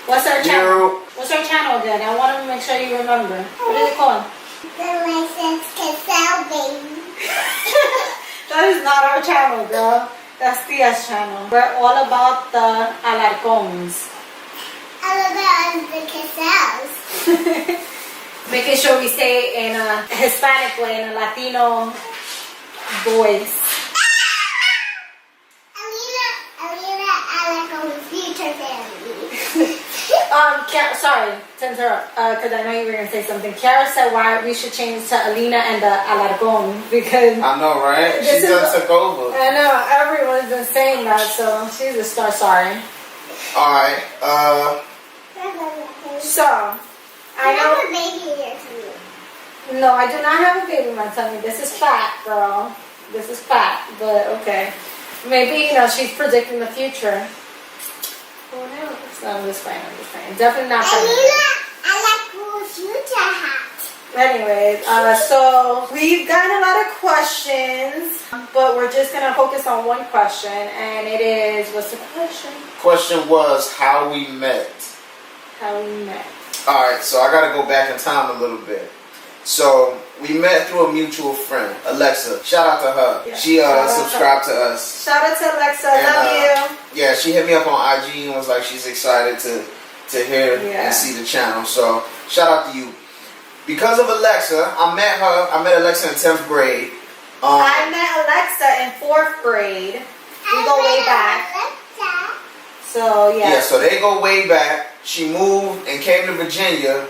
What's our channel? What's our channel again? I want to make sure you remember. What is it called? The Licensed Casal Baby. That is not our channel, girl. That's Tia's channel. We're all about the alarcones. All about the Casals. Making sure we say in a Hispanic way, in a Latino voice. Alina Alarcon's future family. Sorry to interrupt, because I know you were going to say something. Kiara said why we should change to Alina and the Alarcon, because... I know, right? She done took over. I know, everyone's been saying that, so she's a star, sorry. Alright, So, I have know... a baby in your tummy. No, I do not have a baby in my tummy. This is fat, girl. This is fat, but okay. Maybe, she's predicting the future. Who knows? No, I'm just playing. Definitely not pregnant. Alina Alarcon's future hat. Anyways, so we've gotten a lot of questions, but we're just going to focus on one question, and it is, what's the question? question was how we met. How we met. Alright, so I gotta go back in time a little bit. So, we met through a mutual friend, Alexa. Shout out to her. Yeah. She subscribed to us. Shout out to Alexa, love you. Yeah, she hit me up on IG and was like she's excited to hear and see the channel. So, shout out to you. Because of Alexa, I met Alexa in 10th grade. I met Alexa in 4th grade. We go way back. Alexa. So, yeah. Yeah, so they go way back. She moved and came to Virginia,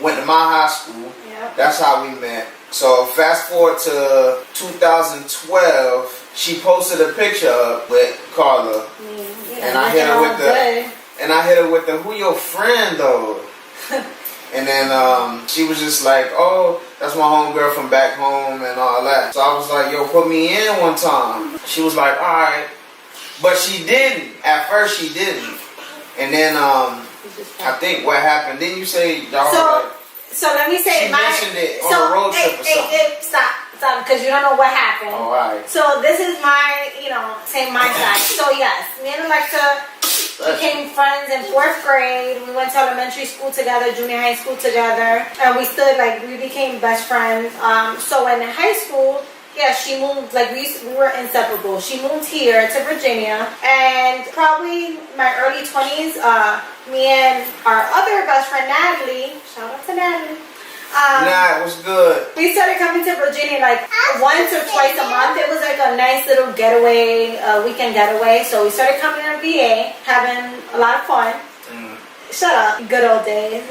went to my high school. Yep. That's how we met. So fast forward to 2012, she posted a picture up with Carla. And I hit her with the who your friend though? And then she was just like, oh, that's my homegirl from back home and all that. So I was like, yo, put me in one time. She was like, alright. But she didn't. At first she didn't. And then I think what happened, didn't you say y'all So let me say she mentioned it on a road trip or something. Stop, because you don't know what happened. Oh, alright. So this is my, say my side. So yes, me and Alexa became friends in 4th grade. We went to elementary school together, junior high school together, and we became best friends. So in high school, yeah, she moved, we were inseparable. She moved here to Virginia, and probably my early 20s, me and our other best friend, Natalie, shout out to Natalie. Nah, it was good. We started coming to Virginia once or twice a month. It was like a nice little getaway, weekend getaway. So we started coming to VA, having a lot of fun. Shut up. Good old days,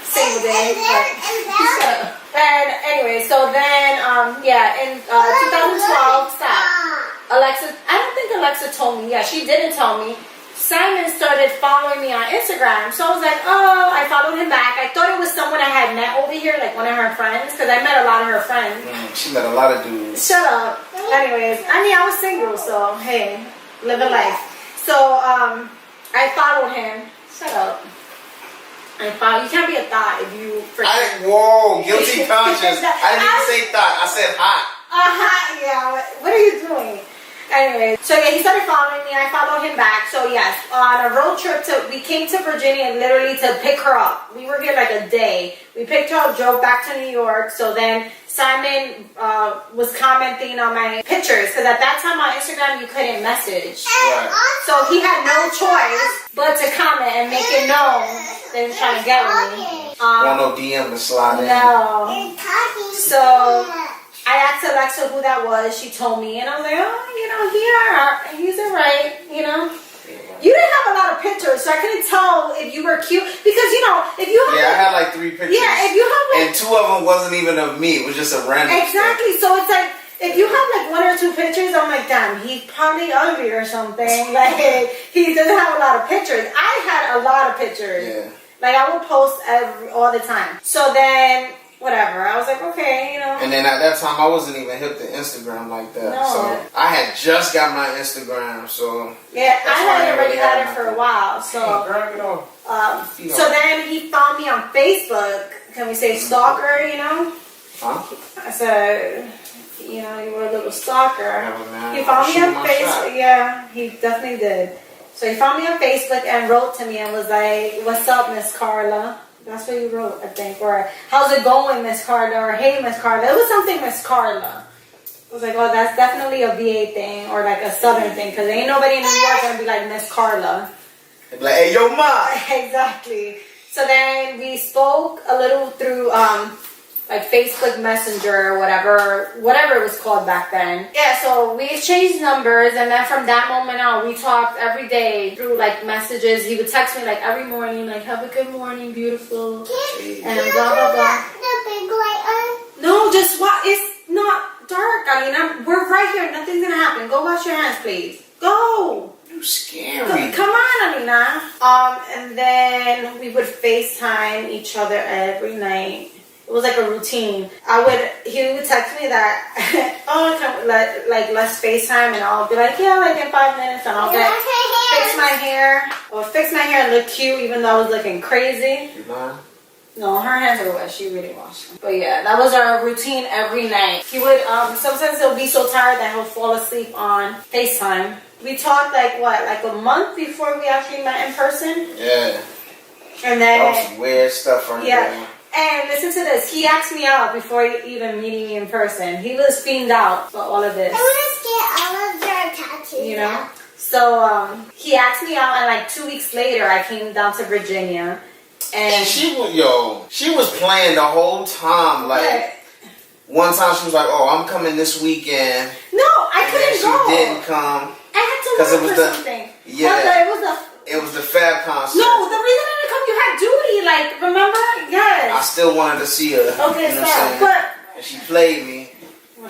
single days. Shut up. And anyway, so then, in 2012, stop. Alexa, I don't think Alexa told me. Yeah, she didn't tell me. Simon started following me on Instagram. So I was like, oh, I followed him back. I thought it was someone I had met over here, like one of her friends, because I met a lot of her friends. She met a lot of dudes. Shut up. Anyways, I was single, so hey, living life. So I followed him. Shut up. You can't be a thought if you forget. Whoa, guilty conscience. I didn't even say thought. I said hot. Yeah. What are you doing? Anyway, so yeah, he started following me. I followed him back. So yes, on a road trip we came to Virginia literally to pick her up. We were here like a day. We picked her up, drove back to New York. So then Simon was commenting on my pictures, because at that time on Instagram you couldn't message. Right. So he had no choice but to comment and make it known they were trying to get with me. Want no DM to slide in. No. So I asked Alexa who that was. She told me, and I was like, oh, he's alright, You didn't have a lot of pictures, so I couldn't tell if you were cute. Because, if you have... Yeah, I had like 3 pictures. Yeah, if you have and 2 of them wasn't even of me. It was just a random Exactly. So it's like, if you have like 1 or 2 pictures, I'm like, damn, he's probably ugly or something. Like, he doesn't have a lot of pictures. I had a lot of pictures. Yeah. Like, I would post all the time. So then... whatever. I was like, okay, And then at that time, I wasn't even hip to Instagram like that. No. So I had just got my Instagram. So yeah, I had already had it for a while. So so then he found me on Facebook. Can we say stalker? Huh? I said, you were a little stalker. Yeah, man, he found me on Facebook. Yeah, he definitely did. So he found me on Facebook and wrote to me and was like, "What's up, Miss Carla?" That's what he wrote, I think. Or, "How's it going, Miss Carla?" Or, "Hey, Miss Carla." It was something Miss Carla. I was like, "Oh, that's definitely a VA thing or like a Southern thing, because ain't nobody in New York gonna be like Miss Carla." They'd be like, "Hey, yo, ma." Exactly. So then we spoke a little through like Facebook Messenger or whatever it was called back then. Yeah, so we exchanged numbers, and then from that moment on, we talked every day through like messages. He would text me like every morning, like, "Have a good morning, beautiful," and blah blah blah. The big light on? No, just what? It's not dark. I mean, we're right here. Nothing's gonna happen. Go wash your hands, please. Go. You scary. Come on, Alina. And then we would FaceTime each other every night. It was like a routine. He would text me that, "Oh, let's FaceTime," and I'll be like, "Yeah, like in 5 minutes," and I'll fix my hair and look cute, even though I was looking crazy. You mind? No, her hands are wet. She really washed them. But yeah, that was our routine every night. He would, sometimes he'll be so tired that he'll fall asleep on FaceTime. We talked like a month before we actually met in person. Yeah. And then That was some weird stuff right there. And listen to this. He asked me out before even meeting me in person. He was fiended out for all of this. I want to get all of your tattoos. You know? So he asked me out, and like 2 weeks later, I came down to Virginia. And she was playing the whole time. Like, one time she was like, "Oh, I'm coming this weekend." No, I couldn't go. And then she didn't come. I had to work for something. Yeah. It was the Fab concert. No, the reason I didn't come, you had duty. Like, remember? Yes. I still wanted to see her. Okay, you know stop. But and she played me.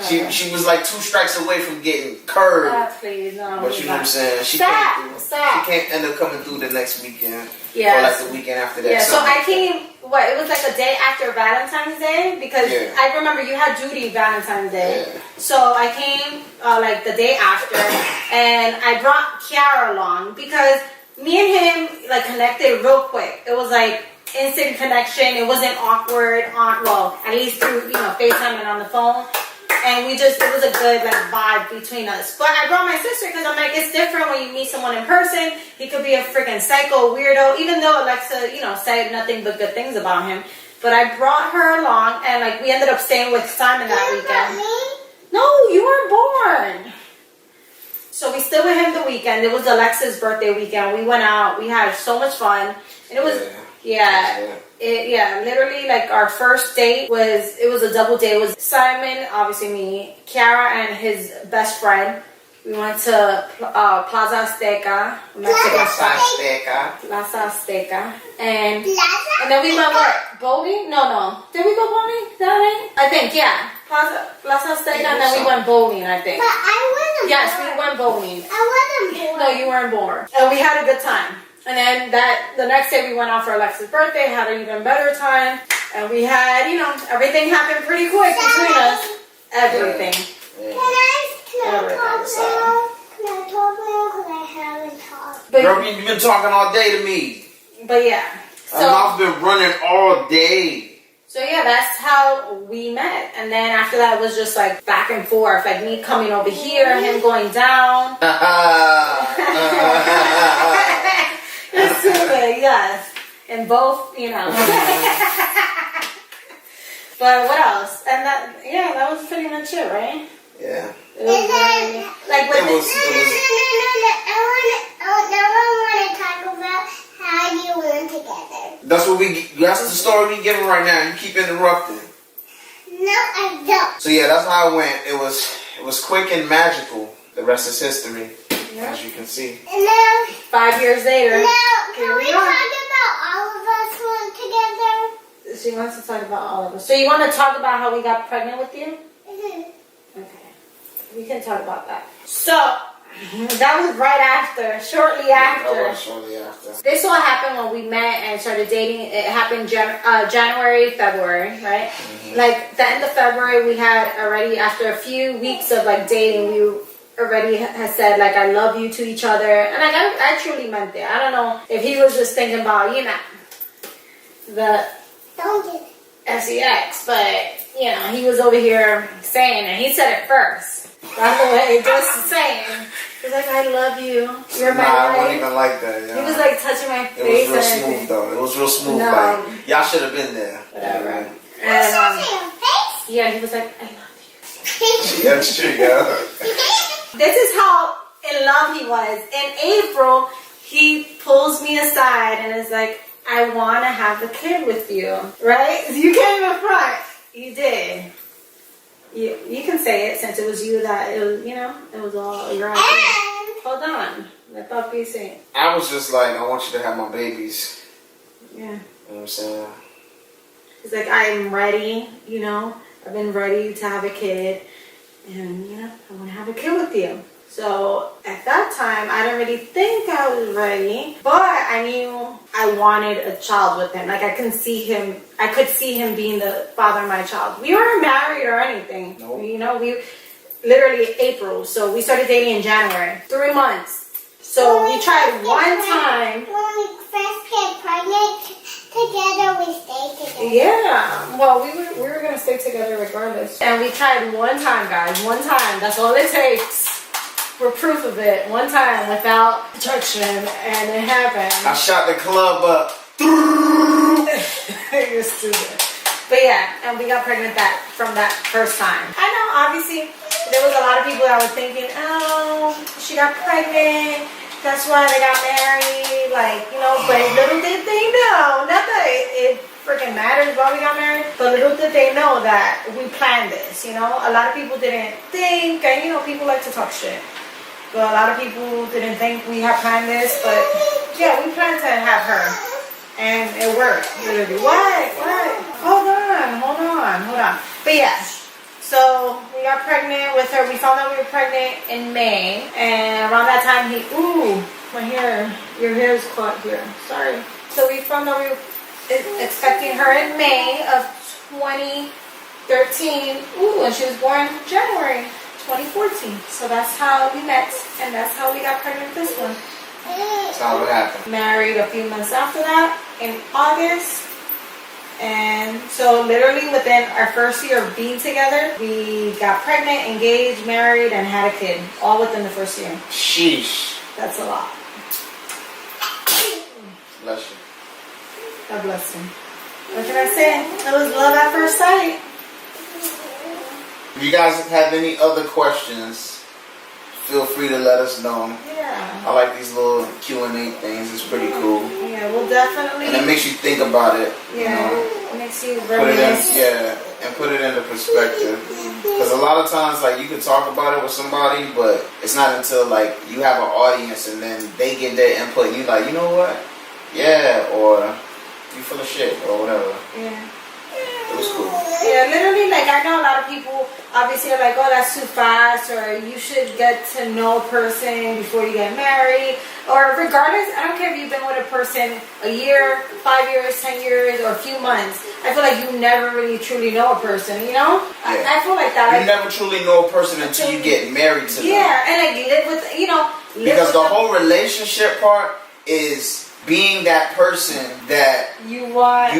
She was like 2 strikes away from getting curved. Please, no. But you know what I'm saying? She Stop. She can't end up coming through the next weekend. Yeah. Or like the weekend after that. Yeah, so I came, it was like a day after Valentine's Day, because I remember you had duty Valentine's Day. Yeah. So I came like the day after, and I brought Kiara along because me and him like connected real quick. It was like instant connection. It wasn't awkward at least through, FaceTime and on the phone. And it was a good like vibe between us. But I brought my sister because I'm like, it's different when you meet someone in person. He could be a freaking psycho weirdo, even though Alexa, said nothing but good things about him. But I brought her along, and like we ended up staying with Simon that weekend. No, you were born. So we stayed with him the weekend. It was Alexa's birthday weekend. We went out. We had so much fun, and it was literally like our first date was a double date. It was Simon, obviously me, Kiara, and his best friend. We went to Plaza Azteca, Plaza Azteca, and then we went bowling? No. Did we go bowling that night? I think, yeah. Plaza Azteca, and then we went bowling, I think. But I wasn't Yes, bored. we went bowling. I wasn't bored. No, you weren't bored. And we had a good time. And then the next day we went out for Alexa's birthday, had an even better time. And we had, everything happened pretty quick between us. Everything. Can I talk now? Because I haven't talked. Girl, you've been talking all day to me. But yeah. My mouth's been running all day. So yeah, that's how we met. And then after that, it was just like back and forth. Like me coming over here, him going down. It's too good, yes. And both, But what else? And that was pretty much it, right? Yeah. It was very, like with It was. I want to talk about how you were together. That's the story we giving right now. You keep interrupting. No, I don't. So yeah, that's how it went. It was quick and magical. The rest is history, as you can see. No. 5 years later. No, Here can we we are. talk about all of us went together? She wants to talk about all of us. So you want to talk about how we got pregnant with you? Mhm. Okay. We can talk about that. So, that was shortly after. That was shortly after. This all happened when we met and started dating. It happened January, February, right? Mm-hmm. Like the end of February, we had already, after a few weeks of like dating, we already had said like I love you to each other, and like I truly meant it. I don't know if he was just thinking about the Don't get it. sex, but he was over here saying, and he said it first. By the way, just saying. He's like, I love you. You're my I wasn't life. even like that. Yeah. He was like touching my It face. was real and smooth though. It was real smooth. No. Like y'all should have been there. Whatever. Yeah. And yeah, he was like, I love you. Yeah, that's true, yeah. This is how in love he was. In April, he pulls me aside and is like, I want to have a kid with you. Right? You can't even front. You did. You can say it since it was you that, it was, you know, it was all your idea. Hold on. Let Papi say it. I was just like, I want you to have my babies. Yeah. You know what I'm saying? He's like, I'm ready, you know. I've been ready to have a kid. And, you know, I want to have a kid with you. So at that time, I didn't really think I was ready, but I knew I wanted a child with him. Like I could see him being the father of my child. We weren't married or anything. Nope. You know, we literally April. So we started dating in January. 3 months. So we tried one time. When we first get pregnant together, we stay together. Yeah. Well, we were gonna stay together regardless. And we tried one time, guys. One time. That's all it takes. For proof of it, one time without protection, and it happened. I shot the club up. You're stupid. But yeah, and we got pregnant from that first time. I know, obviously, there was a lot of people that were thinking, oh, she got pregnant, that's why they got married, like, you know, but little did they know, not that it freaking matters why we got married, but little did they know that we planned this, you know? A lot of people didn't think, and you know, people like to talk shit. But a lot of people didn't think we had planned this, but yeah, we planned to have her. And it worked, literally. What? Hold on. But yeah, so we got pregnant with her. We found out we were pregnant in May. And around that time, my hair, your hair is caught here. Sorry. So we found out we were expecting her in May of 2013. And she was born January 2014. So that's how we met, and that's how we got pregnant with this one. That's how it happened. Married a few months after that in August. And so literally within our first year of being together, we got pregnant, engaged, married, and had a kid. All within the first year. Sheesh. That's a lot. Bless you. God bless him. What can I say? It was love at first sight. If you guys have any other questions, feel free to let us know. Yeah. I like these little Q&A things. It's pretty cool. Yeah, we'll definitely. And it makes you think about it. Yeah. You know? It makes you Put it in, reminisce. and put it into perspective. Because a lot of times, like, you can talk about it with somebody, but it's not until, like, you have an audience and then they give their input and you're like, you know what? Yeah, or you full of shit, or whatever. Yeah. It was cool. Yeah, literally, like, I know a lot of people obviously are like, oh, that's too fast, or you should get to know a person before you get married, or regardless, I don't care if you've been with a person a year, 5 years, 10 years, or a few months. I feel like you never really truly know a person, you know? Yeah. I feel like that. You never truly know a person until you get married to them. Yeah, and like live with, you know. Because the whole relationship part is being that person that you want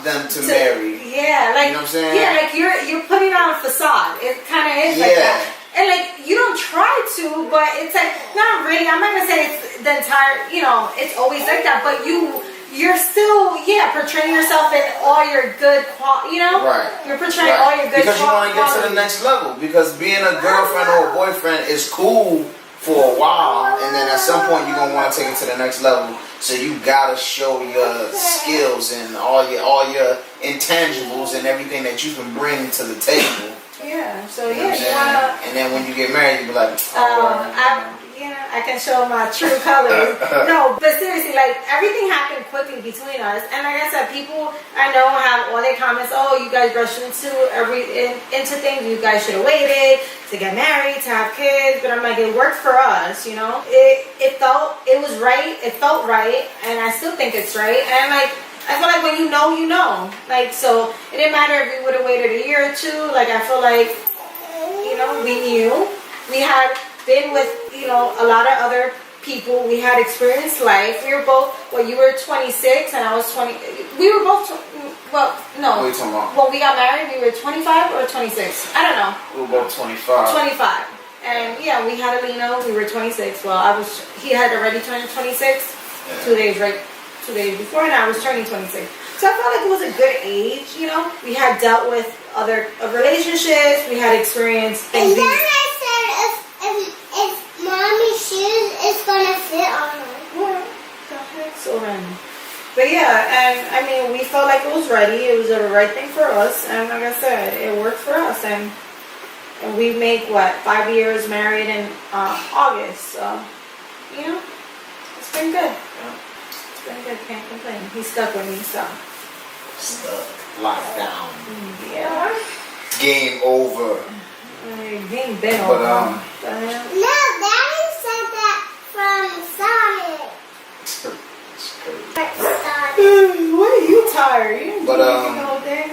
them to marry. Yeah, like, you know what I'm saying? Yeah, like you're putting on a facade. It kind of is like that. And like you don't try to, but it's like not really. I'm not gonna say it's the entire. You know, it's always like that. But you're still portraying yourself in all your good you know. Right. You're portraying all your good because you want to get to the next level. Because being a girlfriend or a boyfriend is cool for a while, and then at some point you're gonna want to take it to the next level. So you gotta show your skills and all your intangibles and everything that you can bring to the table. Yeah. So you wanna. And then when you get married, you be like, I can show my true colors. No, but seriously, like everything happened quickly between us, and like I said, people I know have all their comments. Oh, you guys rushed into things. You guys should have waited to get married, to have kids. But I'm like, it worked for us, you know. It was right. It felt right, and I still think it's right. And like I feel like when you know. Like so, it didn't matter if we would have waited a year or two. Like I feel like we knew we had been with a lot of other people. We had experienced life. We were both. Well, you were 26 and I was 20. We were both. Well, no. What are you talking about? When we got married, we were 25 or 26. I don't know. We were both 25. 25. And yeah, we had Alina. We were 26. Well, he had already turned 26 2 days before, and I was turning 26. So I felt like it was a good age, you know. We had dealt with other relationships. We had experienced things. And then I said, if mommy's shoes is gonna fit on her. What the heck, so random. But yeah, and I mean, we felt like it was ready. It was the right thing for us, and like I said, it worked for us. And we make 5 years married in August. So you know, it's been good. It's been good. Can't complain. He's stuck with me, so. Stuck. Locked down. Yeah. Game over. Game been But over. No, Daddy said that from Sonic. Why are you tired? You didn't But, do anything the whole day.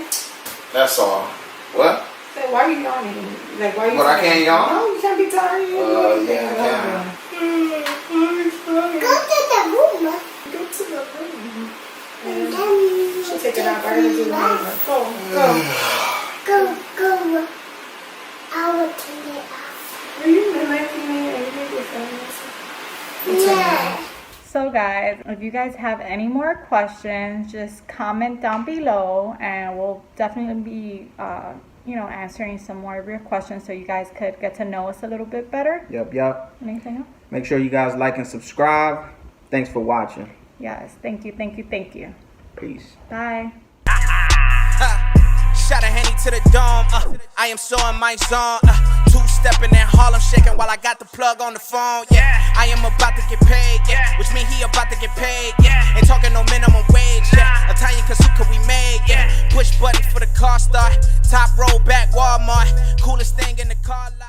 That's all. What? So why are you yawning? Like, why are you But I tired? can't yawn? No, you can't be tired. Yeah, Go to the room. Go to the room. And then She'll take it out. I gotta do the makeup. Go. Go. I will take it off. Are you making me angry with family? Yeah. So guys, if you guys have any more questions, just comment down below and we'll definitely be answering some more of your questions so you guys could get to know us a little bit better. Yep. Anything else? Make sure you guys like and subscribe. Thanks for watching. Yes, thank you. Peace. Bye. Shot a Henny to the dome. I am so in my zone. Two-stepping in Harlem, shaking while I got the plug on the phone. Yeah, I am about to get paid. Yeah, which mean he about to get paid. Yeah, ain't talking no minimum wage. Yeah, Italian Kazuka we made. Yeah, push button for the car start. Top roll back Walmart. Coolest thing in the car lot.